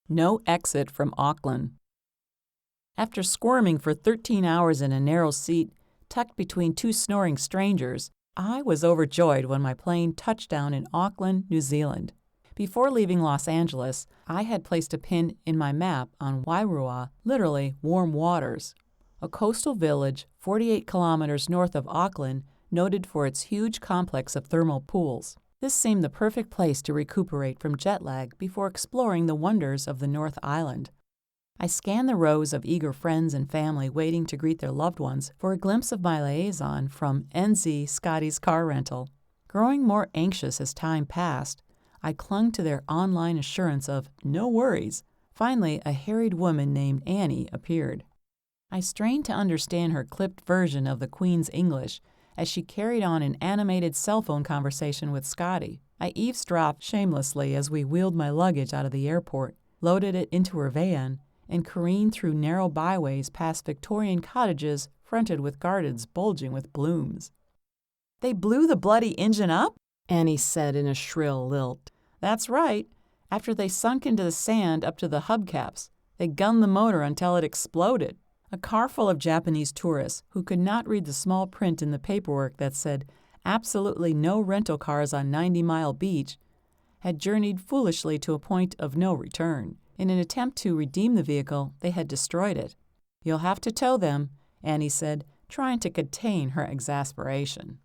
No exit from Auckland. After squirming for 13 hours in a narrow seat tucked between two snoring strangers, I was overjoyed when my plane touched down in Auckland, New Zealand. Before leaving Los Angeles, I had placed a pin in my map on Wairua, literally warm waters, a coastal village 48 kilometers north of Auckland, noted for its huge complex of thermal pools. This seemed the perfect place to recuperate from jet lag before exploring the wonders of the North Island. I scanned the rows of eager friends and family waiting to greet their loved ones for a glimpse of my liaison from NZ Scotty's car rental. Growing more anxious as time passed, I clung to their online assurance of no worries. Finally, a harried woman named Annie appeared. I strained to understand her clipped version of the Queen's English as she carried on an animated cell phone conversation with Scotty. I eavesdropped shamelessly as we wheeled my luggage out of the airport, loaded it into her van, and careened through narrow byways past Victorian cottages fronted with gardens bulging with blooms. "They blew the bloody engine up?" Annie said in a shrill lilt. "That's right. After they sunk into the sand up to the hubcaps, they gunned the motor until it exploded." A car full of Japanese tourists who could not read the small print in the paperwork that said absolutely no rental cars on 90 Mile Beach had journeyed foolishly to a point of no return. In an attempt to redeem the vehicle, they had destroyed it. "You'll have to tow them," Annie said, trying to contain her exasperation.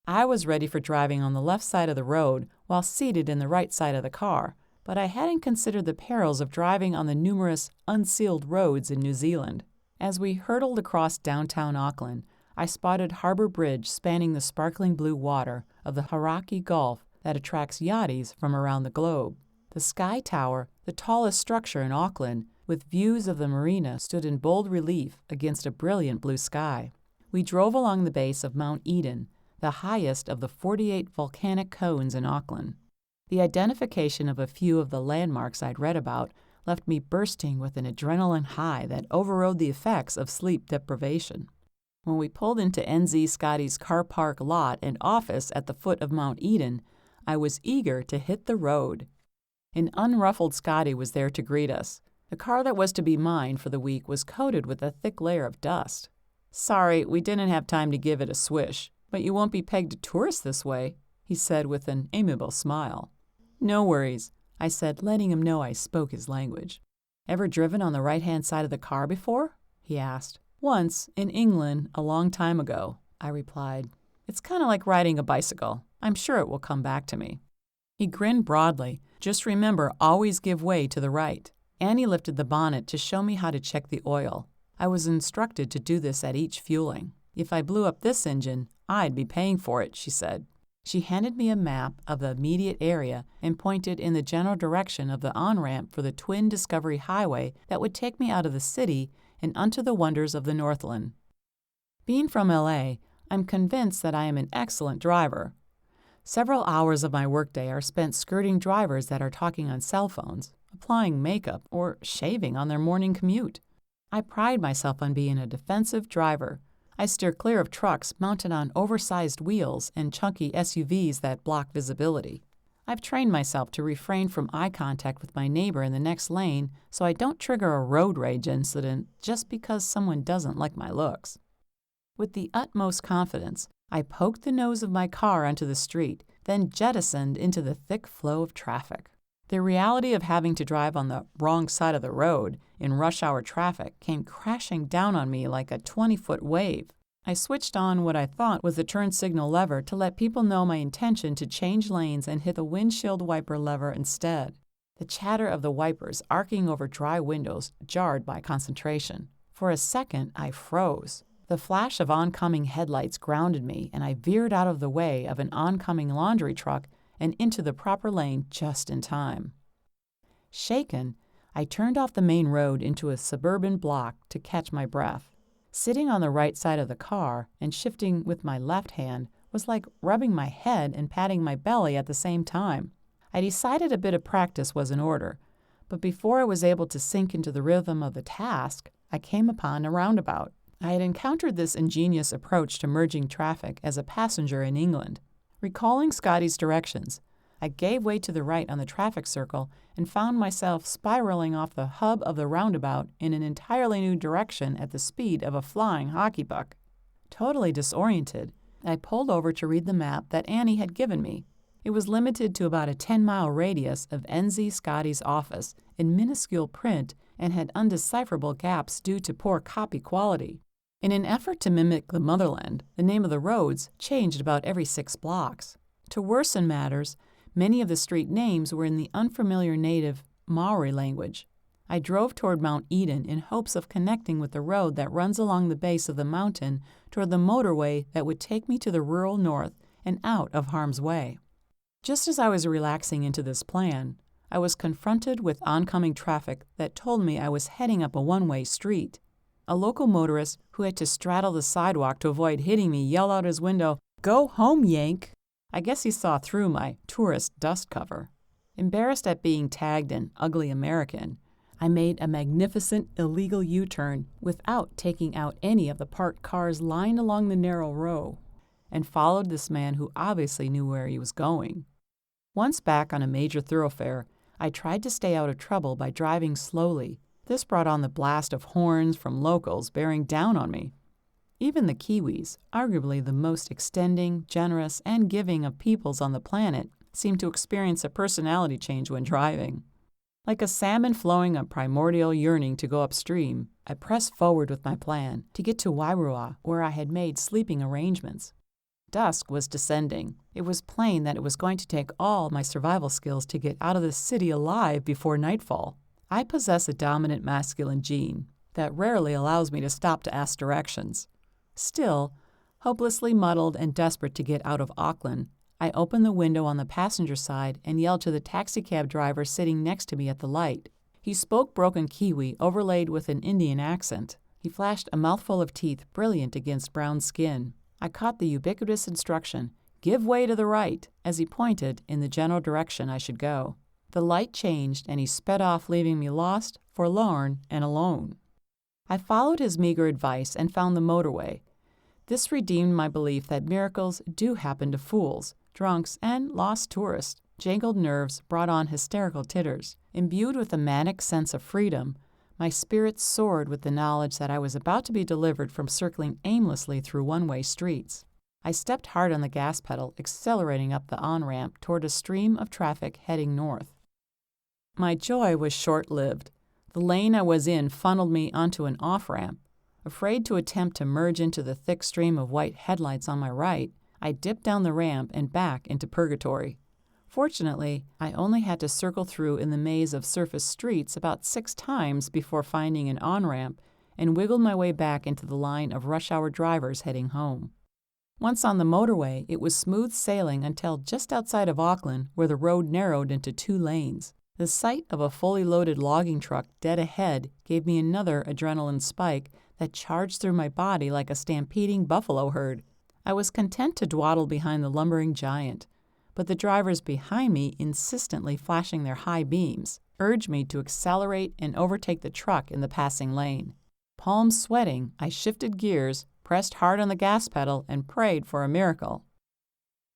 I was ready for driving on the left side of the road while seated in the right side of the car, but I hadn't considered the perils of driving on the numerous unsealed roads in New Zealand. As we hurtled across downtown Auckland, I spotted Harbour Bridge spanning the sparkling blue water of the Hauraki Gulf that attracts yachties from around the globe. The Sky Tower, the tallest structure in Auckland, with views of the marina, stood in bold relief against a brilliant blue sky. We drove along the base of Mount Eden, the highest of the 48 volcanic cones in Auckland. The identification of a few of the landmarks I'd read about left me bursting with an adrenaline high that overrode the effects of sleep deprivation. When we pulled into NZ Scotty's car park lot and office at the foot of Mount Eden, I was eager to hit the road. An unruffled Scotty was there to greet us. The car that was to be mine for the week was coated with a thick layer of dust. "Sorry, we didn't have time to give it a swish, but you won't be pegged to tourists this way," he said with an amiable smile. "No worries," I said, letting him know I spoke his language. "Ever driven on the right-hand side of the car before?" he asked. "Once, in England, a long time ago," I replied. "It's kind of like riding a bicycle. I'm sure it will come back to me." He grinned broadly. "Just remember, always give way to the right." Annie lifted the bonnet to show me how to check the oil. I was instructed to do this at each fueling. "If I blew up this engine, I'd be paying for it," she said. She handed me a map of the immediate area and pointed in the general direction of the on-ramp for the Twin Discovery Highway that would take me out of the city and unto the wonders of the Northland. Being from LA, I'm convinced that I am an excellent driver. Several hours of my workday are spent skirting drivers that are talking on cell phones, applying makeup, or shaving on their morning commute. I pride myself on being a defensive driver. I steer clear of trucks mounted on oversized wheels and chunky SUVs that block visibility. I've trained myself to refrain from eye contact with my neighbor in the next lane so I don't trigger a road rage incident just because someone doesn't like my looks. With the utmost confidence, I poked the nose of my car onto the street, then jettisoned into the thick flow of traffic. The reality of having to drive on the wrong side of the road in rush hour traffic came crashing down on me like a 20-foot wave. I switched on what I thought was the turn signal lever to let people know my intention to change lanes and hit the windshield wiper lever instead. The chatter of the wipers arcing over dry windows jarred my concentration. For a second, I froze. The flash of oncoming headlights grounded me, and I veered out of the way of an oncoming laundry truck and into the proper lane just in time. Shaken, I turned off the main road into a suburban block to catch my breath. Sitting on the right side of the car and shifting with my left hand was like rubbing my head and patting my belly at the same time. I decided a bit of practice was in order, but before I was able to sink into the rhythm of the task, I came upon a roundabout. I had encountered this ingenious approach to merging traffic as a passenger in England. Recalling Scotty's directions, I gave way to the right on the traffic circle and found myself spiraling off the hub of the roundabout in an entirely new direction at the speed of a flying hockey puck. Totally disoriented, I pulled over to read the map that Annie had given me. It was limited to about a 10-mile radius of NZ Scotty's office in minuscule print and had undecipherable gaps due to poor copy quality. In an effort to mimic the motherland, the name of the roads changed about every 6 blocks. To worsen matters, many of the street names were in the unfamiliar native Maori language. I drove toward Mount Eden in hopes of connecting with the road that runs along the base of the mountain toward the motorway that would take me to the rural north and out of harm's way. Just as I was relaxing into this plan, I was confronted with oncoming traffic that told me I was heading up a one-way street. A local motorist who had to straddle the sidewalk to avoid hitting me yelled out his window, "Go home, Yank!" I guess he saw through my tourist dust cover. Embarrassed at being tagged an ugly American, I made a magnificent illegal U-turn without taking out any of the parked cars lined along the narrow row, and followed this man who obviously knew where he was going. Once back on a major thoroughfare, I tried to stay out of trouble by driving slowly. This brought on the blast of horns from locals bearing down on me. Even the Kiwis, arguably the most extending, generous, and giving of peoples on the planet, seemed to experience a personality change when driving. Like a salmon flowing a primordial yearning to go upstream, I pressed forward with my plan to get to Wairua, where I had made sleeping arrangements. Dusk was descending. It was plain that it was going to take all my survival skills to get out of the city alive before nightfall. I possess a dominant masculine gene that rarely allows me to stop to ask directions. Still, hopelessly muddled and desperate to get out of Auckland, I opened the window on the passenger side and yelled to the taxicab driver sitting next to me at the light. He spoke broken Kiwi overlaid with an Indian accent. He flashed a mouthful of teeth brilliant against brown skin. I caught the ubiquitous instruction, "Give way to the right," as he pointed in the general direction I should go. The light changed and he sped off, leaving me lost, forlorn, and alone. I followed his meager advice and found the motorway. This redeemed my belief that miracles do happen to fools, drunks, and lost tourists. Jangled nerves brought on hysterical titters. Imbued with a manic sense of freedom, my spirits soared with the knowledge that I was about to be delivered from circling aimlessly through one-way streets. I stepped hard on the gas pedal, accelerating up the on-ramp toward a stream of traffic heading north. My joy was short-lived. The lane I was in funneled me onto an off-ramp. Afraid to attempt to merge into the thick stream of white headlights on my right, I dipped down the ramp and back into purgatory. Fortunately, I only had to circle through in the maze of surface streets about 6 times before finding an on-ramp and wiggled my way back into the line of rush-hour drivers heading home. Once on the motorway, it was smooth sailing until just outside of Auckland, where the road narrowed into 2 lanes. The sight of a fully loaded logging truck dead ahead gave me another adrenaline spike that charged through my body like a stampeding buffalo herd. I was content to dawdle behind the lumbering giant, but the drivers behind me, insistently flashing their high beams, urged me to accelerate and overtake the truck in the passing lane. Palms sweating, I shifted gears, pressed hard on the gas pedal, and prayed for a miracle.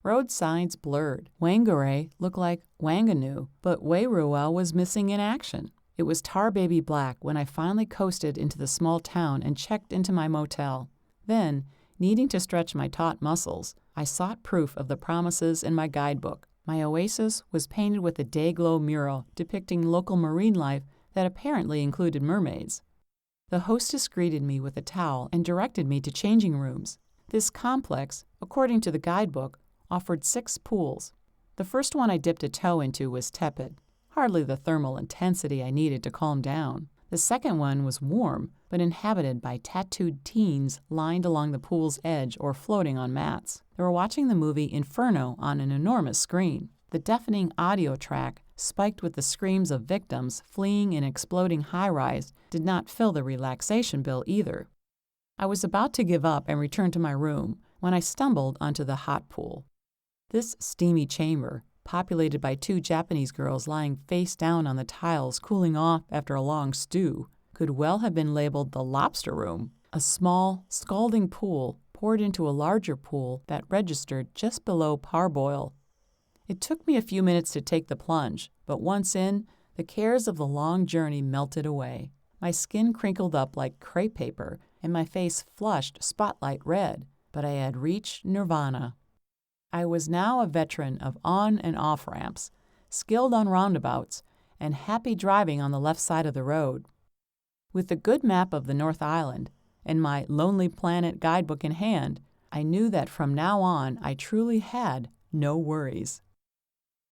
Road signs blurred. Whangarei looked like Wanganui, but Wairua was missing in action. It was tar baby black when I finally coasted into the small town and checked into my motel. Then, needing to stretch my taut muscles, I sought proof of the promises in my guidebook. My oasis was painted with a day-glow mural depicting local marine life that apparently included mermaids. The hostess greeted me with a towel and directed me to changing rooms. This complex, according to the guidebook, offered 6 pools. The first one I dipped a toe into was tepid, hardly the thermal intensity I needed to calm down. The second one was warm, but inhabited by tattooed teens lined along the pool's edge or floating on mats. They were watching the movie Inferno on an enormous screen. The deafening audio track, spiked with the screams of victims fleeing an exploding high-rise, did not fill the relaxation bill either. I was about to give up and return to my room when I stumbled onto the hot pool. This steamy chamber, populated by 2 Japanese girls lying face down on the tiles cooling off after a long stew, could well have been labeled the lobster room. A small, scalding pool poured into a larger pool that registered just below parboil. It took me a few minutes to take the plunge, but once in, the cares of the long journey melted away. My skin crinkled up like crepe paper, and my face flushed spotlight red, but I had reached nirvana. I was now a veteran of on and off ramps, skilled on roundabouts, and happy driving on the left side of the road. With the good map of the North Island and my Lonely Planet guidebook in hand, I knew that from now on I truly had no worries.